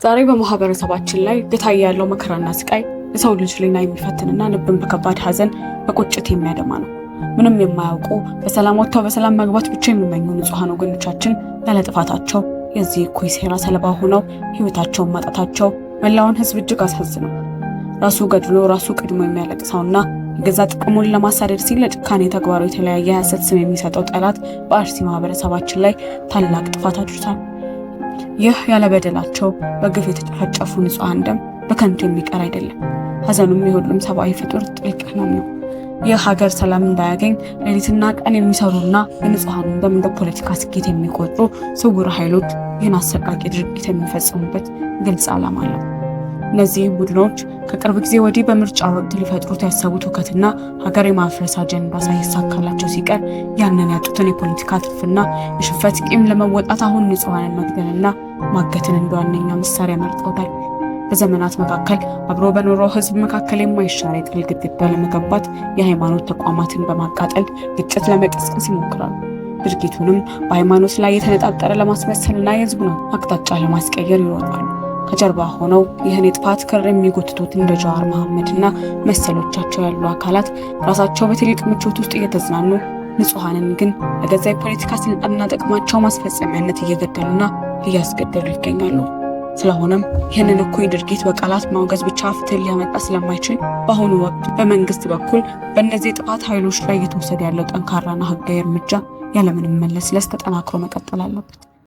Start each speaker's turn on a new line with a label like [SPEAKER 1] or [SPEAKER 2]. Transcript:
[SPEAKER 1] ዛሬ በማህበረሰባችን ላይ የታየ ያለው መከራና ስቃይ የሰው ልጅ ሊና የሚፈትንና ልብን በከባድ ሐዘን በቁጭት የሚያደማ ነው። ምንም የማያውቁ በሰላም ወጥተው በሰላም መግባት ብቻ የሚመኙ ንጹሃን ወገኖቻችን ያለ ጥፋታቸው የዚህ እኩይ ሴራ ሰለባ ሆነው ህይወታቸውን ማጣታቸው መላውን ህዝብ እጅግ አሳዝነው። ራሱ ገድሎ ራሱ ቀድሞ የሚያለቅሰውና የገዛ ጥቅሙን ለማሳደድ ሲል ለጭካኔ ተግባሩ የተለያየ ሐሰት ስም የሚሰጠው ጠላት በአርሲ ማህበረሰባችን ላይ ታላቅ ጥፋት አድርሷል። ይህ ያለ በደላቸው በግፍ የተጨፈጨፉ ንጹሃን ደም በከንቱ የሚቀር አይደለም። ሐዘኑም የሁሉም ሰብአዊ ፍጡር ጥልቅ ነው። ይህ ሀገር ሰላም እንዳያገኝ ሌሊትና ቀን የሚሰሩና የንጹሃኑን ደም እንደ ፖለቲካ ስኬት የሚቆጥሩ ስውር ኃይሎች ይህን አሰቃቂ ድርጊት የሚፈጽሙበት ግልጽ ዓላማ አለው። እነዚህ ቡድኖች ከቅርብ ጊዜ ወዲህ በምርጫ ወቅት ሊፈጥሩት ያሰቡት ሁከትና ሀገር የማፍረስ አጀንዳ ሳይሳካላቸው ሲቀር ያንን ያጡትን የፖለቲካ ትርፍና የሽፈት ቂም ለመወጣት አሁን ንጹሃንን መግደልና ማገትን እንደ ዋነኛ መሳሪያ መርጠውታል። በዘመናት መካከል አብሮ በኖረው ህዝብ መካከል የማይሻር የጥል ግድግዳ ለመገንባት የሃይማኖት ተቋማትን በማቃጠል ግጭት ለመቀስቀስ ይሞክራሉ። ድርጊቱንም በሃይማኖት ላይ የተነጣጠረ ለማስመሰልና የህዝቡን አቅጣጫ ለማስቀየር ይሮጣሉ። ከጀርባ ሆነው ይህን የጥፋት ክር የሚጎትቱት እንደ ጀዋር መሐመድና መሰሎቻቸው ያሉ አካላት ራሳቸው በትልቅ ምቾት ውስጥ እየተዝናኑ ንጹሃንን ግን ለገዛ የፖለቲካ ስልጣንና ጥቅማቸው ማስፈጸሚያነት እየገደሉና እያስገደሉ ይገኛሉ። ስለሆነም ይህንን እኩይ ድርጊት በቃላት ማውገዝ ብቻ ፍትህ ሊያመጣ ስለማይችል በአሁኑ ወቅት በመንግስት በኩል በእነዚህ ጥፋት ኃይሎች ላይ እየተወሰደ ያለው ጠንካራና ህጋዊ እርምጃ ያለምንም መለስለስ ተጠናክሮ መቀጠል አለበት።